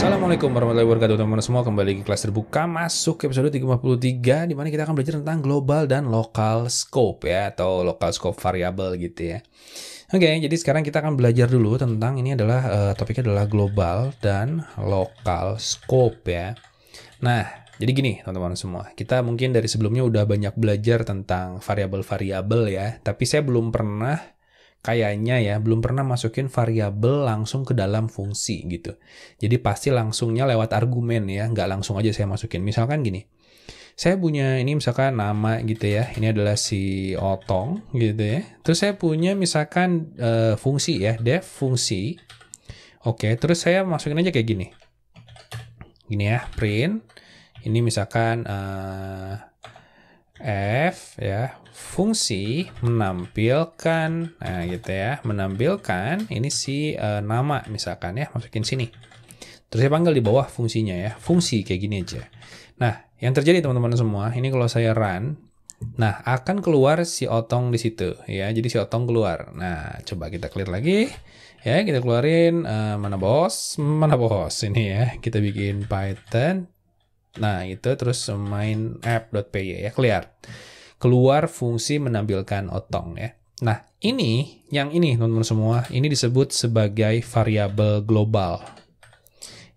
Assalamualaikum warahmatullahi wabarakatuh teman-teman semua. Kembali lagi kelas terbuka, masuk ke episode 353 di mana kita akan belajar tentang global dan local scope ya, atau local scope variable gitu ya. Oke, jadi sekarang kita akan belajar dulu tentang ini adalah topiknya adalah global dan local scope ya. Nah, jadi gini teman-teman semua, kita mungkin dari sebelumnya udah banyak belajar tentang variabel-variabel ya, tapi saya belum pernah masukin variabel langsung ke dalam fungsi gitu. Jadi pasti langsungnya lewat argumen ya, nggak langsung aja saya masukin. Misalkan gini, saya punya ini misalkan nama gitu ya, ini adalah si Otong gitu ya. Terus saya punya misalkan fungsi ya, def fungsi. Oke, terus saya masukin aja kayak gini. Gini ya, print. Ini misalkan F ya, fungsi menampilkan, nah gitu ya, menampilkan ini si nama misalkan ya, masukin sini. Terus saya panggil di bawah fungsinya ya, fungsi kayak gini aja. Nah, yang terjadi teman-teman semua, ini kalau saya run, nah akan keluar si Otong di situ ya, jadi si Otong keluar. Nah, coba kita clear lagi ya, kita keluarin mana bos ini ya, kita bikin Python. Nah, itu terus main app.py ya, keluar fungsi menampilkan Otong ya. Nah, yang ini teman-teman semua, ini disebut sebagai variabel global.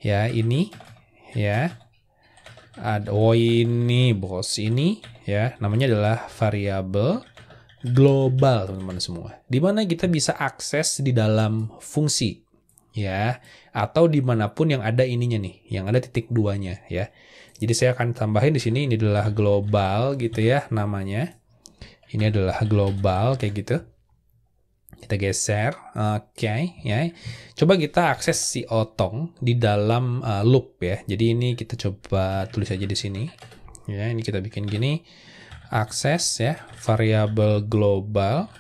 Ya, ini ya. Ini bos ini ya, namanya adalah variabel global teman-teman semua. Di mana kita bisa akses di dalam fungsi ya, atau dimanapun yang ada ininya nih, yang ada titik duanya ya. Jadi saya akan tambahin di sini, ini adalah global gitu ya namanya. Ini adalah global kayak gitu. Kita geser, oke ya. Coba kita akses si Otong di dalam loop ya. Jadi ini kita coba tulis aja di sini. Ya, ini kita bikin gini. Akses ya, variabel global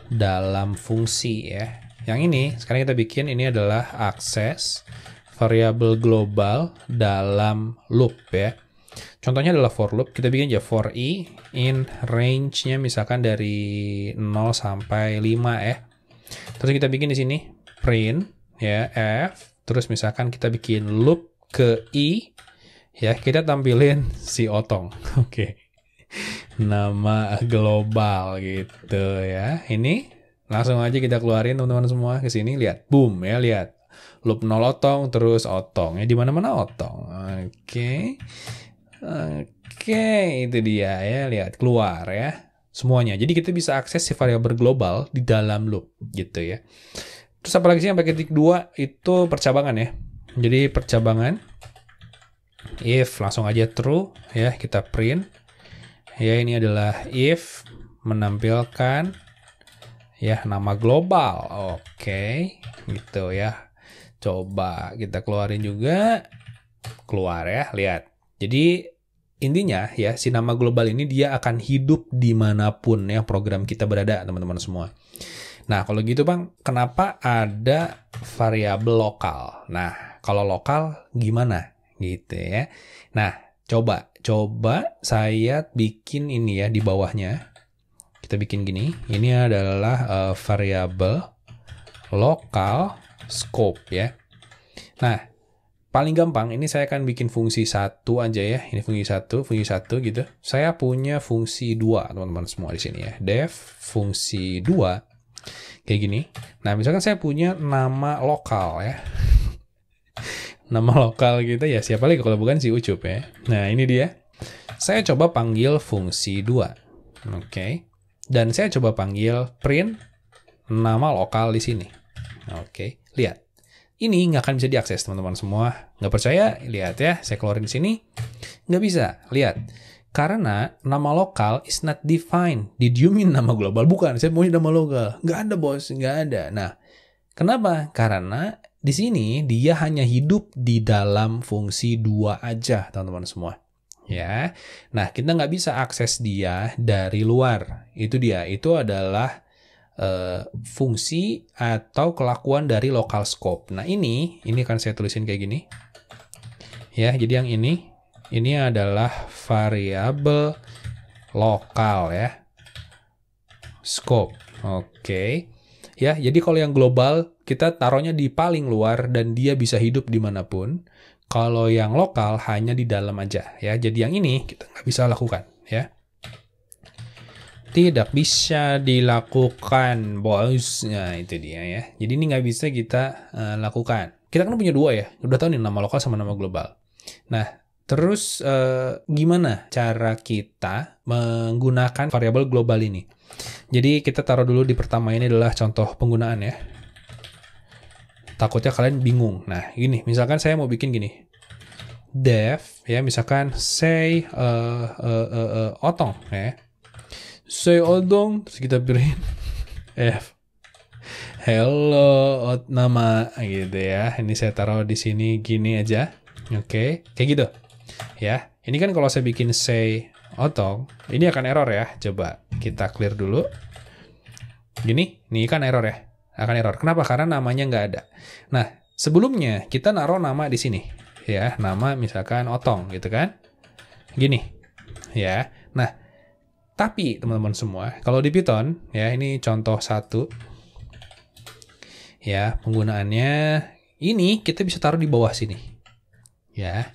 dalam fungsi ya. Yang ini sekarang kita bikin, ini adalah akses variabel global dalam loop ya. Contohnya adalah for loop. Kita bikin aja for i in range-nya misalkan dari 0 sampai 5 ya. Terus kita bikin di sini print ya f. Terus misalkan kita bikin loop ke i ya, kita tampilin si Otong. Oke. Nama global gitu ya. Ini langsung aja kita keluarin teman-teman semua ke sini, lihat. Boom ya, lihat. Loop 0 Otong, terus Otong ya, di mana-mana Otong. Oke, itu dia ya, lihat keluar ya semuanya. Jadi kita bisa akses si variabel global di dalam loop gitu ya. Terus apalagi sih yang pakai titik 2 itu percabangan ya. Jadi percabangan if langsung aja true ya, kita print ya, ini adalah if menampilkan ya nama global. Oke, gitu ya. Coba kita keluarin juga, keluar ya, lihat. Jadi intinya ya, si nama global ini dia akan hidup dimanapun ya program kita berada teman-teman semua. Nah kalau gitu Bang, kenapa ada variabel lokal? Nah kalau lokal gimana gitu ya. Nah coba saya bikin ini ya di bawahnya. Kita bikin gini, ini adalah variabel lokal scope ya. Nah, paling gampang ini saya akan bikin fungsi 1 aja ya. Ini fungsi 1 gitu. Saya punya fungsi 2 teman-teman semua di sini ya. Def fungsi 2 kayak gini. Nah, misalkan saya punya nama lokal ya. Nama lokal gitu ya. Siapa lagi kalau bukan si Ucup ya. Nah, ini dia. Saya coba panggil fungsi 2. Oke. Dan saya coba panggil print nama lokal di sini. Oke, lihat. Ini nggak akan bisa diakses teman-teman semua. Nggak percaya? Lihat ya, saya keluarin di sini. Nggak bisa, lihat. Karena nama lokal is not defined. Did you mean nama global? Bukan, saya maunya nama lokal. Nggak ada bos, nggak ada. Nah, kenapa? Karena di sini dia hanya hidup di dalam fungsi 2 aja teman-teman semua. Ya, nah kita nggak bisa akses dia dari luar. Itu dia, itu adalah fungsi atau kelakuan dari local scope. Nah ini kan saya tulisin kayak gini ya. Jadi yang ini adalah variabel lokal ya, scope. Oke. Ya, jadi kalau yang global kita taruhnya di paling luar dan dia bisa hidup dimanapun. Kalau yang lokal hanya di dalam aja ya. Jadi yang ini kita nggak bisa lakukan ya. Tidak bisa dilakukan, bos. Nah, itu dia ya. Jadi ini nggak bisa kita lakukan. Kita kan punya dua ya. Udah tahu nih nama lokal sama nama global. Nah, terus gimana cara kita menggunakan variabel global ini? Jadi kita taruh dulu di pertama ini adalah contoh penggunaan ya. Takutnya kalian bingung. Nah, gini, misalkan saya mau bikin gini. Def ya, misalkan say otong ya. Say otong, terus kita beriin F. Hello, nama gitu ya. Ini saya taruh di sini gini aja. Oke, kayak gitu. Ya, ini kan kalau saya bikin say otong, ini akan error ya. Coba kita clear dulu. Gini, ini kan error ya. Akan error. Kenapa? Karena namanya nggak ada. Nah, sebelumnya kita naruh nama di sini. Ya, nama misalkan otong gitu kan. Gini. Ya. Nah, tapi teman-teman semua, kalau di Python, ya ini contoh 1. Ya, penggunaannya ini kita bisa taruh di bawah sini. Ya.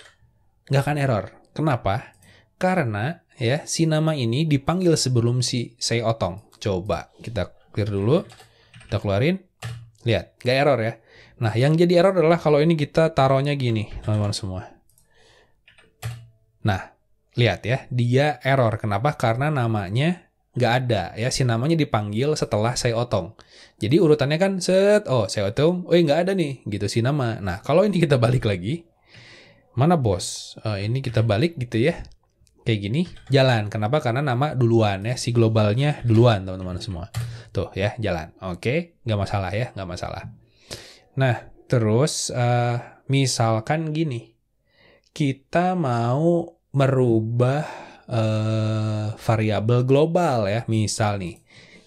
Nggak akan error. Kenapa? Karena ya si nama ini dipanggil sebelum si say otong. Coba kita clear dulu. Kita keluarin. Lihat, nggak error ya. Nah, yang jadi error adalah kalau ini kita taruhnya gini, teman-teman semua. Nah, lihat ya, dia error. Kenapa? Karena namanya nggak ada ya. Si namanya dipanggil setelah say otong. Jadi urutannya kan say otong, nggak ada nih, gitu si nama. Nah, kalau ini kita balik lagi, mana bos? Ini kita balik gitu ya. Kayak gini, jalan. Kenapa? Karena nama duluan ya, si globalnya duluan teman-teman semua. Tuh ya, jalan. Oke, nggak masalah ya, nggak masalah. Nah, terus misalkan gini, kita mau merubah variabel global ya. Misal nih,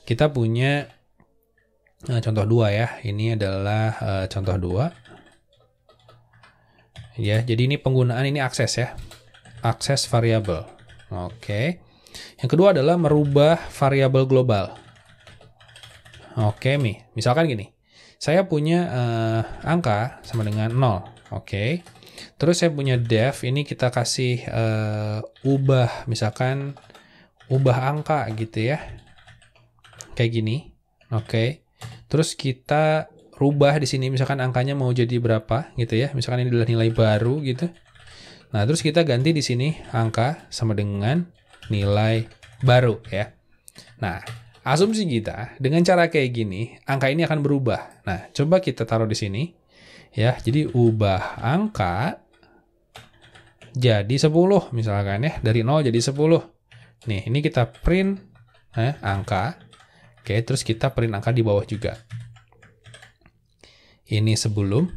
kita punya contoh 2 ya. Ini adalah contoh 2. Ya, jadi ini penggunaan ini akses ya. Akses variabel. Oke. Yang kedua adalah merubah variabel global. Oke, misalkan gini. Saya punya angka sama dengan 0. Oke. Terus saya punya def, ini kita kasih ubah, misalkan ubah angka gitu ya. Kayak gini. Oke. Terus kita rubah di sini, misalkan angkanya mau jadi berapa gitu ya. Misalkan ini adalah nilai baru gitu. Nah, terus kita ganti di sini angka sama dengan nilai baru ya. Nah, asumsi kita dengan cara kayak gini, angka ini akan berubah. Nah, coba kita taruh di sini. Ya, jadi ubah angka jadi 10 misalkan ya, dari 0 jadi 10. Nih, ini kita print angka. Oke, terus kita print angka di bawah juga. Ini sebelum.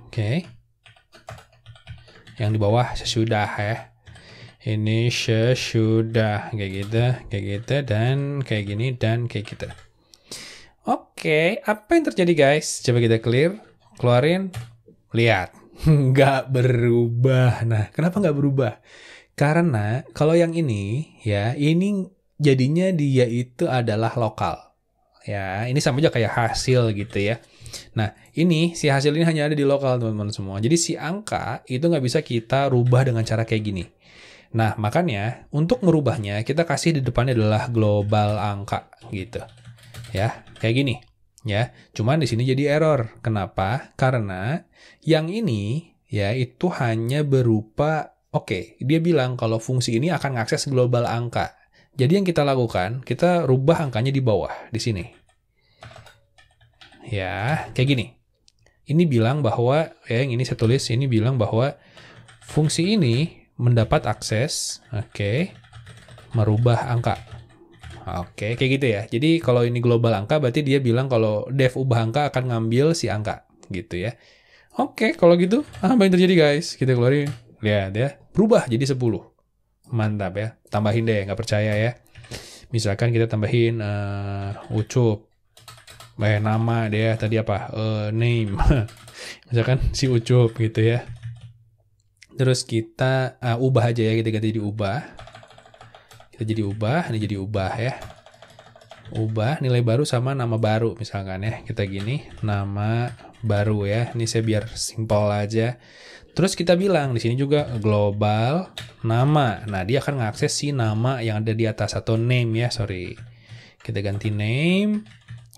Oke. Yang di bawah sesudah ya. Ini sesudah kayak gitu dan kayak gini dan kayak gitu. Oke, apa yang terjadi guys? Coba kita clear, keluarin, lihat, nggak berubah. Nah, kenapa nggak berubah? Karena kalau yang ini ya, ini jadinya dia itu adalah lokal. Ya, ini sama aja kayak hasil gitu ya. Nah, ini si hasil ini hanya ada di lokal teman-teman semua. Jadi si angka itu nggak bisa kita rubah dengan cara kayak gini. Nah, makanya untuk merubahnya kita kasih di depannya adalah global angka gitu. Ya, kayak gini. Ya, cuman di sini jadi error. Kenapa? Karena yang ini ya itu hanya berupa dia bilang kalau fungsi ini akan mengakses global angka. Jadi yang kita lakukan, kita rubah angkanya di bawah di sini. Ya, kayak gini. Ini bilang bahwa yang ini saya tulis ini bilang bahwa fungsi ini mendapat akses, merubah angka. Kayak gitu ya. Jadi kalau ini global angka berarti dia bilang kalau def ubah angka akan ngambil si angka gitu ya. Kalau gitu apa yang terjadi guys? Kita keluarin. Lihat ya, berubah jadi 10. Mantap ya. Tambahin deh, nggak percaya ya. Misalkan kita tambahin Ucup. Nama dia tadi apa? Name. Misalkan si Ucup gitu ya. Terus kita ubah aja ya, kita ganti jadi ubah. Kita jadi ubah, ini jadi ubah ya. ubah nilai baru sama nama baru misalkan ya. Kita gini, nama baru ya. Ini saya biar simpel aja. Terus kita bilang di sini juga global nama. Nah, dia akan mengakses si nama yang ada di atas atau name ya, sorry. Kita ganti name.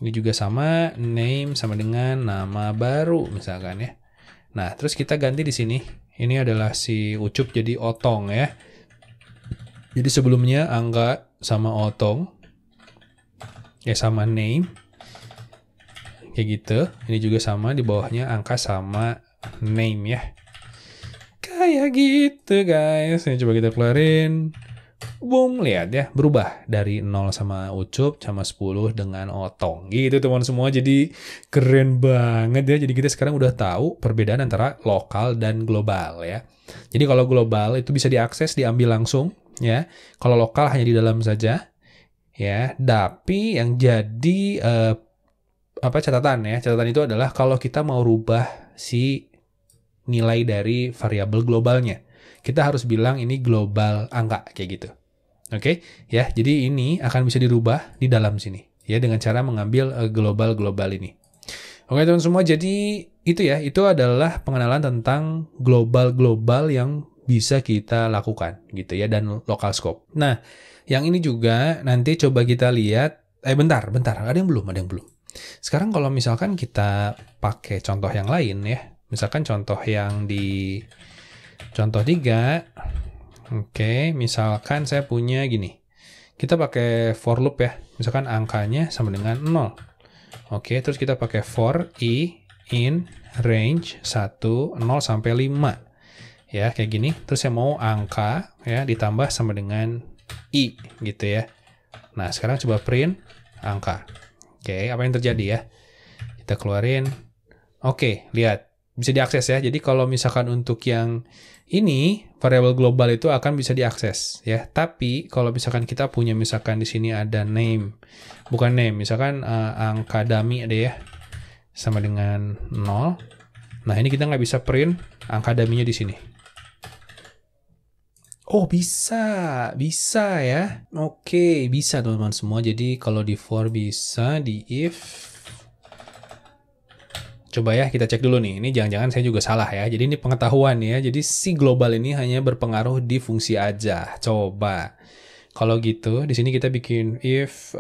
Ini juga sama, name sama dengan nama baru misalkan ya. Nah, terus kita ganti di sini. Ini adalah si Ucup jadi Otong ya. Jadi sebelumnya angka sama Otong. Ya sama name. Kayak gitu. Ini juga sama, di bawahnya angka sama name ya. Kayak gitu guys. Ini coba kita keluarin. Boom, lihat ya, berubah dari 0 sama Ucup sama 10 dengan Otong. Gitu teman semua, jadi keren banget ya. Jadi kita sekarang udah tahu perbedaan antara lokal dan global ya. Jadi kalau global itu bisa diakses, diambil langsung ya. Kalau lokal hanya di dalam saja ya. Tapi yang jadi catatan ya. Catatan itu adalah kalau kita mau rubah si nilai dari variabel globalnya. Kita harus bilang ini global angka kayak gitu. Oke, ya. Jadi ini akan bisa dirubah di dalam sini ya dengan cara mengambil global ini. Oke, teman semua. Jadi itu ya, itu adalah pengenalan tentang global yang bisa kita lakukan gitu ya, dan local scope. Nah, yang ini juga nanti coba kita lihat. Bentar. Ada yang belum. Sekarang kalau misalkan kita pakai contoh yang lain ya. Misalkan contoh yang di contoh 3. Oke, misalkan saya punya gini. Kita pakai for loop ya. Misalkan angkanya sama dengan 0. Oke, terus kita pakai for i in range 1, 0 sampai 5. Ya, kayak gini. Terus saya mau angka ya ditambah sama dengan i gitu ya. Nah, sekarang coba print angka. Oke, apa yang terjadi ya? Kita keluarin. Oke, lihat. Bisa diakses ya. Jadi kalau misalkan untuk yang ini variabel global itu akan bisa diakses ya. Tapi kalau misalkan kita punya misalkan di sini ada name, bukan name, misalkan angka dummy ada ya sama dengan 0. Nah, ini kita nggak bisa print angka dummy-nya di sini. Oh, bisa ya. Oke, bisa teman-teman semua. Jadi kalau di for bisa, di if. Coba ya kita cek dulu nih. Ini jangan-jangan saya juga salah ya. Jadi ini pengetahuan ya. Jadi si global ini hanya berpengaruh di fungsi aja. Coba. Kalau gitu, di sini kita bikin if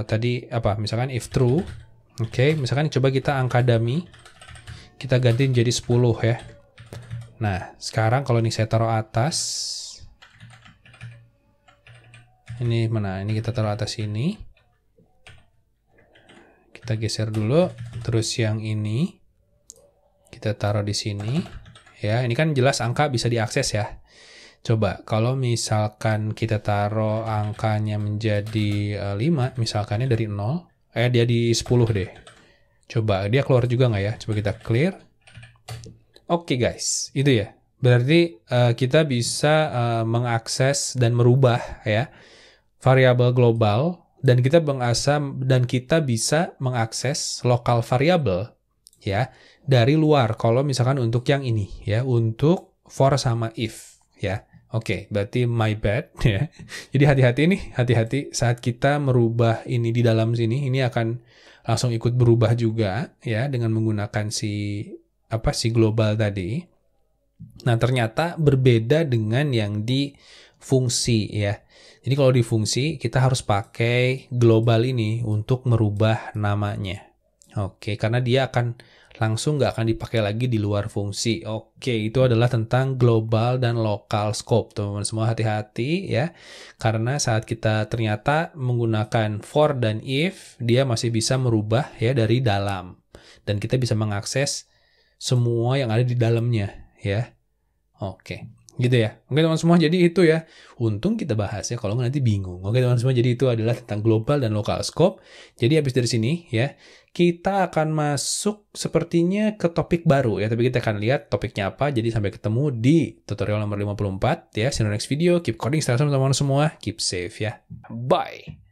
tadi apa? Misalkan if true. Oke, misalkan coba kita angka dummy. Kita ganti jadi 10 ya. Nah, sekarang kalau ini saya taruh atas. Ini mana? Ini kita taruh atas ini. Kita geser dulu, terus yang ini kita taruh di sini. Ya, ini kan jelas angka bisa diakses ya. Coba kalau misalkan kita taruh angkanya menjadi 5, misalkannya dari 0, dia di 10 deh. Coba dia keluar juga nggak ya? Coba kita clear. Oke guys, itu ya. Berarti kita bisa mengakses dan merubah ya variabel global. Dan kita bisa mengakses lokal variabel ya dari luar. Kalau misalkan untuk yang ini ya, untuk for sama if ya. Oke, berarti my bad ya. Jadi hati-hati saat kita merubah ini di dalam sini, ini akan langsung ikut berubah juga ya dengan menggunakan si global tadi. Nah, ternyata berbeda dengan yang di fungsi ya. Jadi kalau di fungsi kita harus pakai global ini untuk merubah namanya. Oke, karena dia akan langsung nggak akan dipakai lagi di luar fungsi. Oke, itu adalah tentang global dan local scope. Teman-teman semua hati-hati ya. Karena saat kita ternyata menggunakan for dan if, dia masih bisa merubah ya dari dalam. Dan kita bisa mengakses semua yang ada di dalamnya ya. Oke. Gitu ya. Oke teman semua, jadi itu ya. Untung kita bahas ya, kalau nggak nanti bingung. Oke teman semua, jadi itu adalah tentang global dan local scope. Jadi habis dari sini ya, kita akan masuk sepertinya ke topik baru ya. Tapi kita akan lihat topiknya apa. Jadi sampai ketemu di tutorial nomor 54 ya. See you in the next video. Keep coding, stay awesome teman-teman semua. Keep safe ya. Bye.